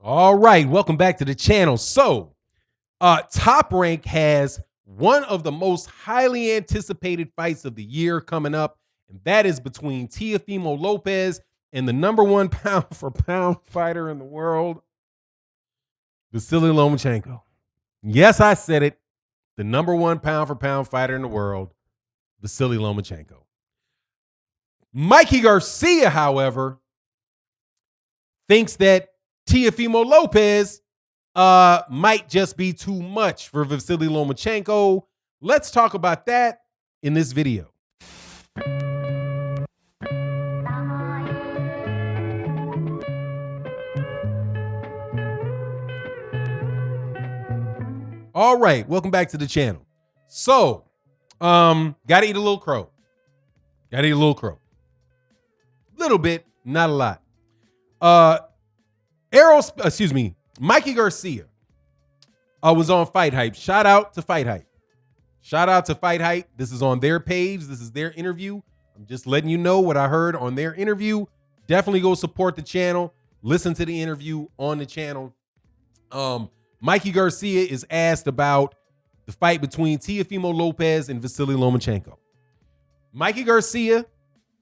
All right, welcome back to the channel. So, Top Rank has one of the most highly anticipated fights of the year coming up, and that is between Teofimo Lopez and the number one pound for pound fighter in the world, Vasyl Lomachenko. Yes, I said it. The number one pound for pound fighter in the world, Vasyl Lomachenko. Mikey Garcia, however, thinks that Teofimo Lopez might just be too much for Vasyl Lomachenko. Let's talk about that in this video. All right, welcome back to the channel. So, gotta eat a little crow. Gotta eat a little crow. Little bit, not a lot. Mikey Garcia was on Fight Hype. Shout out to Fight Hype. Shout out to Fight Hype. This is on their page. This is their interview. I'm just letting you know what I heard on their interview. Definitely go support the channel. Listen to the interview on the channel. Mikey Garcia is asked about the fight between Teofimo Lopez and Vasyl Lomachenko. Mikey Garcia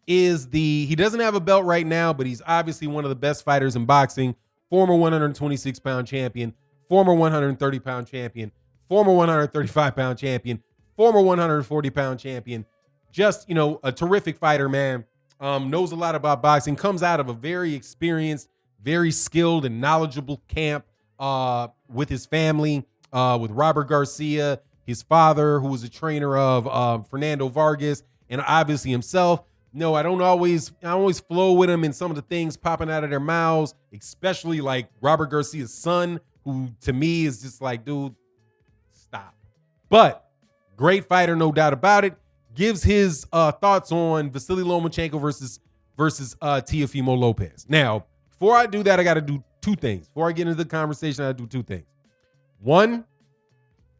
he doesn't have a belt right now, but he's obviously one of the best fighters in boxing. Former 126-pound champion, former 130-pound champion, former 135-pound champion, former 140-pound champion. Just, a terrific fighter, man. Knows a lot about boxing, comes out of a very experienced, very skilled and knowledgeable camp with his family, with Robert Garcia, his father, who was a trainer of Fernando Vargas, and obviously himself. No, I don't always flow with them in some of the things popping out of their mouths, especially like Robert Garcia's son, who to me is just like, dude, stop. But great fighter, no doubt about it. Gives his thoughts on Vasyl Lomachenko versus Teofimo Lopez. Now, before I do that, I got to do two things. Before I get into the conversation, I got to do two things. One,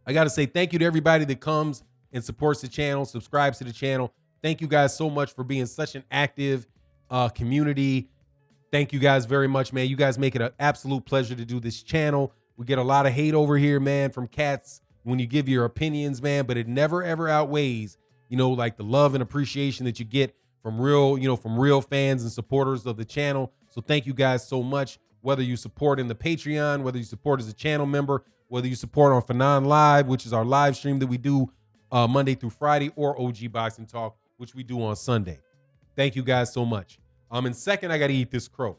I got to say thank you to everybody that comes and supports the channel, subscribes to the channel. Thank you guys so much for being such an active community. Thank you guys very much, man. You guys make it an absolute pleasure to do this channel. We get a lot of hate over here, man, from cats when you give your opinions, man, but it never, ever outweighs, like the love and appreciation that you get from real fans and supporters of the channel. So thank you guys so much, whether you support in the Patreon, whether you support as a channel member, whether you support on Fanon Live, which is our live stream that we do Monday through Friday, or OG Boxing Talk, which we do on Sunday. Thank you guys so much. And second, I got to eat this crow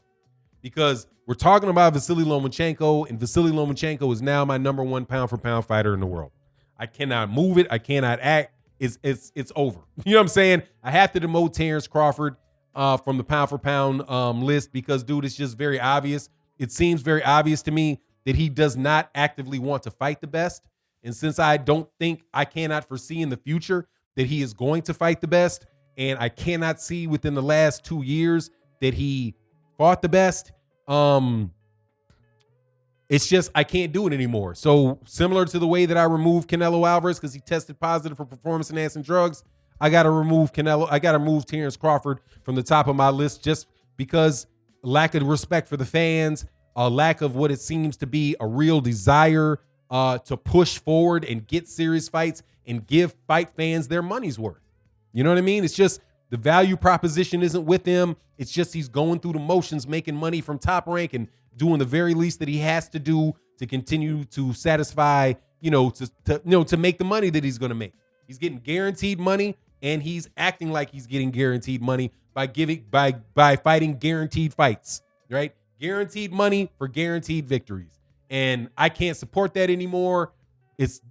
because we're talking about Vasyl Lomachenko, and Vasyl Lomachenko is now my number one pound for pound fighter in the world. I cannot move it. I cannot act. It's over. You know what I'm saying? I have to demote Terrence Crawford from the pound for pound list because, dude, it's just very obvious. It seems very obvious to me that he does not actively want to fight the best. And since I cannot foresee in the future that he is going to fight the best, and I cannot see within the last 2 years that he fought the best, it's just I can't do it anymore. So similar to the way that I removed Canelo Alvarez because he tested positive for performance-enhancing drugs, I got to remove Terrence Crawford from the top of my list just because lack of respect for the fans, a lack of what it seems to be a real desire to push forward and get serious fights and give fight fans their money's worth. You know what I mean? It's just the value proposition isn't with him. It's just he's going through the motions, making money from Top Rank and doing the very least that he has to do to continue to satisfy, to make the money that he's going to make. He's getting guaranteed money, and he's acting like he's getting guaranteed money by fighting guaranteed fights, right? Guaranteed money for guaranteed victories. And I can't support that anymore.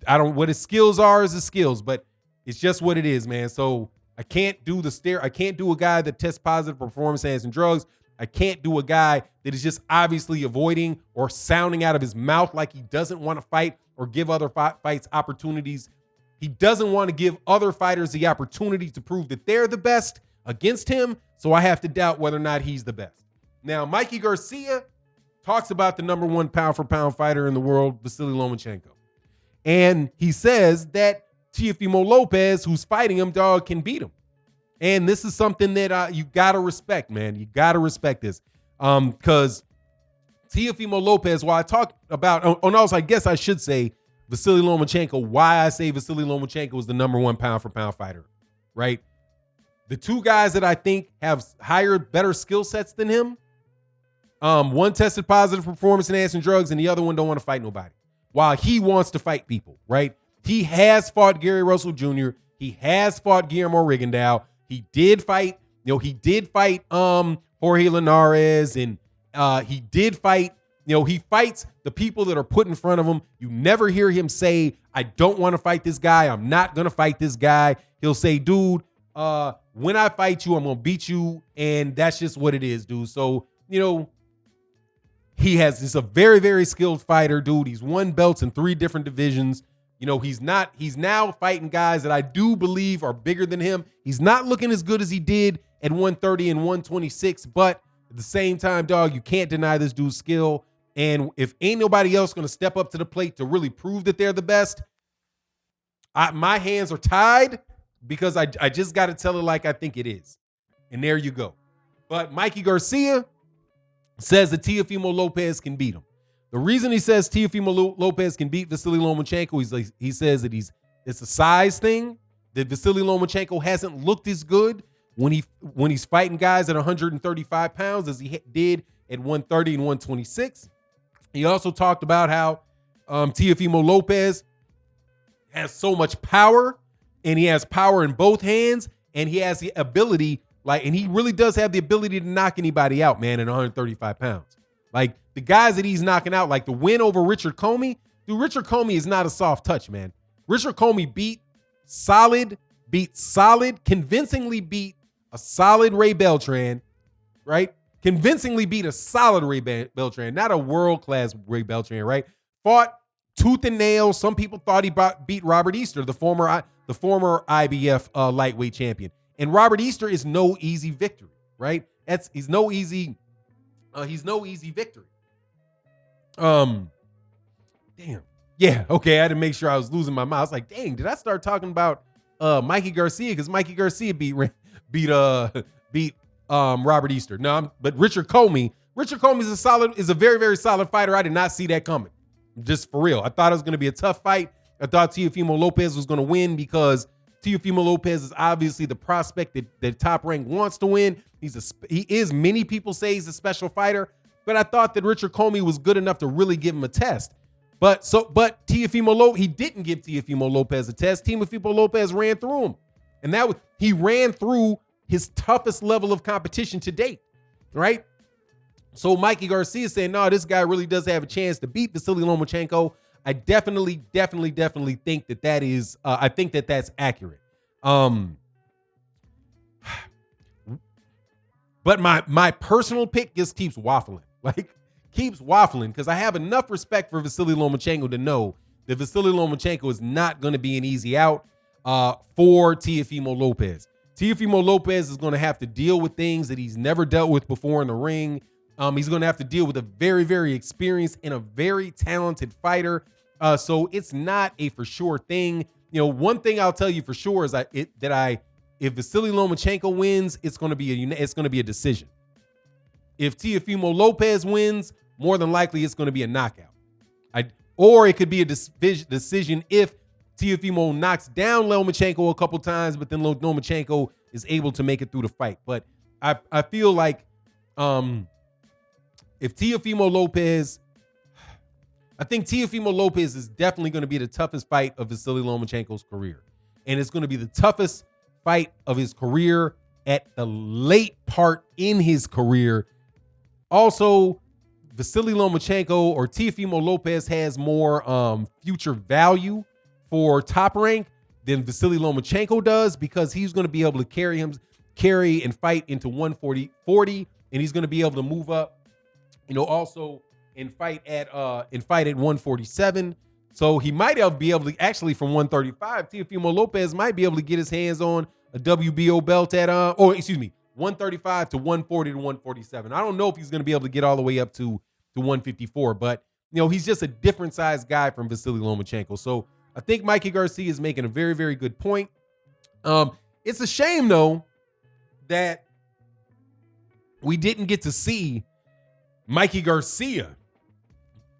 What his skills are is his skills, but it's just what it is, man. So I can't do I can't do a guy that tests positive for performance-enhancing drugs. I can't do a guy that is just obviously avoiding or sounding out of his mouth like he doesn't want to fight or give other fights opportunities. He doesn't want to give other fighters the opportunity to prove that they're the best against him. So I have to doubt whether or not he's the best. Now, Mikey Garcia talks about the number one pound for pound fighter in the world, Vasyl Lomachenko. And he says that Teofimo Lopez, who's fighting him, dog, can beat him. And this is something that you got to respect, man. You got to respect this. Because Teofimo Lopez, while I talk about, also I guess I should say Vasyl Lomachenko, why I say Vasyl Lomachenko is the number one pound for pound fighter, right? The two guys that I think have higher, better skill sets than him, one tested positive for performance-enhancing drugs, and the other one don't want to fight nobody. While he wants to fight people, right? He has fought Gary Russell Jr. He has fought Guillermo Rigondeaux. He did fight, Jorge Linares, and he did fight, he fights the people that are put in front of him. You never hear him say, I don't want to fight this guy. I'm not going to fight this guy. He'll say, dude, when I fight you, I'm going to beat you. And that's just what it is, dude. So, he's a very, very skilled fighter, dude. He's won belts in 3 different divisions. He's now fighting guys that I do believe are bigger than him. He's not looking as good as he did at 130 and 126, but at the same time, dog, you can't deny this dude's skill. And if ain't nobody else going to step up to the plate to really prove that they're the best, my hands are tied because I just got to tell it like I think it is. And there you go. But Mikey Garcia says that Teofimo Lopez can beat him. The reason he says Teofimo Lopez can beat Vasyl Lomachenko, he says that it's a size thing, that Vasyl Lomachenko hasn't looked as good when he's fighting guys at 135 pounds as he did at 130 and 126. He also talked about how Teofimo Lopez has so much power, and he has power in both hands, and he has the ability, and he really does have the ability to knock anybody out, man, at 135 pounds. Like, the guys that he's knocking out, like the win over Richard Comey, dude, Richard Comey is not a soft touch, man. Richard Comey beat solid, convincingly beat a solid Ray Beltran, right? Convincingly beat a solid Ray Beltran, not a world-class Ray Beltran, right? Fought tooth and nail. Some people thought he beat Robert Easter, the former IBF lightweight champion. And Robert Easter is no easy victory, right? He's no easy victory. Damn. Yeah, okay, I had to make sure I was losing my mind. I was like, dang, did I start talking about Mikey Garcia? Because Mikey Garcia beat Robert Easter. No, but Richard Comey is a very, very solid fighter. I did not see that coming. Just for real. I thought it was going to be a tough fight. I thought Teofimo Lopez was going to win because Teofimo Lopez is obviously the prospect that Top Rank wants to win. Many people say he's a special fighter, but I thought that Richard Comey was good enough to really give him a test. But Teofimo Lopez, he didn't give Teofimo Lopez a test. Teofimo Lopez ran through him. And he ran through his toughest level of competition to date, right? So Mikey Garcia saying, no, this guy really does have a chance to beat Vasyl Lomachenko. I definitely think that is, I think that that's accurate. But my personal pick just keeps waffling, because I have enough respect for Vasyl Lomachenko to know that Vasyl Lomachenko is not going to be an easy out for Teofimo Lopez. Teofimo Lopez is going to have to deal with things that he's never dealt with before in the ring. He's going to have to deal with a very, very experienced and a very talented fighter. So it's not a for sure thing. One thing I'll tell you for sure is if Vasyl Lomachenko wins, it's going to be a decision. If Teofimo Lopez wins, more than likely it's going to be a knockout. Or it could be a decision if Teofimo knocks down Lomachenko a couple times, but then Lomachenko is able to make it through the fight. But I feel like if Teofimo Lopez, I think Teofimo Lopez is definitely going to be the toughest fight of Vasyl Lomachenko's career. And it's going to be the toughest fight of his career at the late part in his career. Also, Vasyl Lomachenko or Teofimo Lopez has more future value for Top Rank than Vasyl Lomachenko does, because he's going to be able to carry and fight into 140, and he's going to be able to move up, also and fight at 147. So he might be able to actually from 135. Teofimo Lopez might be able to get his hands on a WBO belt at 135 to 140 to 147. I don't know if he's going to be able to get all the way up to 154, but he's just a different size guy from Vasyl Lomachenko. So I think Mikey Garcia is making a very, very good point. It's a shame though that we didn't get to see Mikey Garcia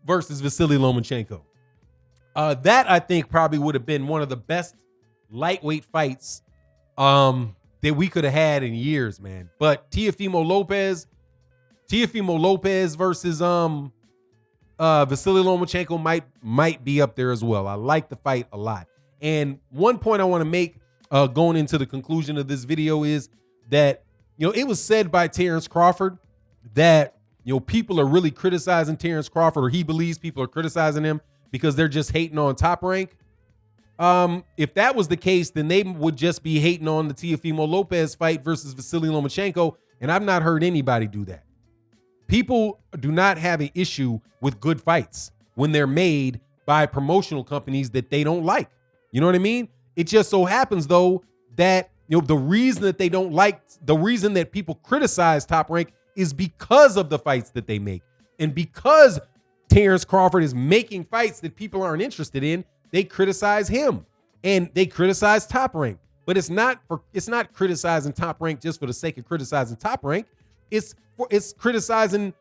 versus Vasyl Lomachenko. That I think probably would have been one of the best lightweight fights that we could have had in years, man. But Teofimo Lopez versus Vasyl Lomachenko might be up there as well. I like the fight a lot. And one point I want to make going into the conclusion of this video is that, it was said by Terrence Crawford that, people are really criticizing Terrence Crawford, or he believes people are criticizing him because they're just hating on Top Rank. If that was the case, then they would just be hating on the Teofimo Lopez fight versus Vasyl Lomachenko, and I've not heard anybody do that. People do not have an issue with good fights when they're made by promotional companies that they don't like. You know what I mean? It just so happens, though, that the reason that they don't like, the reason that people criticize Top Rank is because of the fights that they make. And because Terrence Crawford is making fights that people aren't interested in, they criticize him and they criticize Top Rank. But it's not criticizing Top Rank just for the sake of criticizing Top Rank. It's criticizing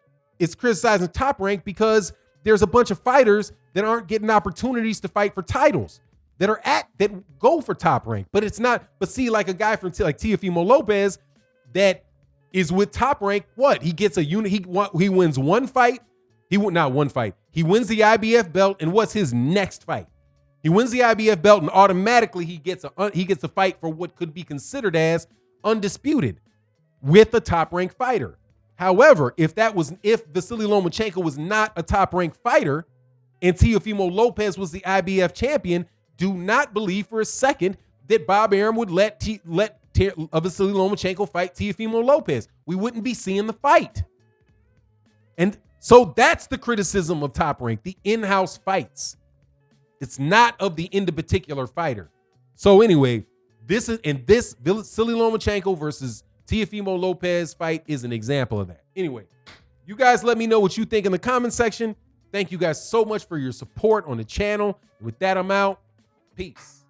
Top Rank because there's a bunch of fighters that aren't getting opportunities to fight for titles that go for Top Rank. But it's not. But see, like a guy from like Teofimo Lopez that is with Top Rank, what? He gets a unit. He wins one fight. Not one fight. He wins the IBF belt, and what's his next fight? He wins the IBF belt, and automatically he gets a fight for what could be considered as undisputed with a Top Rank fighter. However, if Vasyl Lomachenko was not a Top Rank fighter and Teofimo Lopez was the IBF champion, do not believe for a second that Bob Arum would let Vasyl Lomachenko fight Teofimo Lopez. We wouldn't be seeing the fight. And so that's the criticism of Top Rank, the in-house fights. It's not of the particular fighter. So anyway, this Vasyl Lomachenko versus Teofimo Lopez fight is an example of that. Anyway, you guys let me know what you think in the comment section. Thank you guys so much for your support on the channel. With that, I'm out. Peace.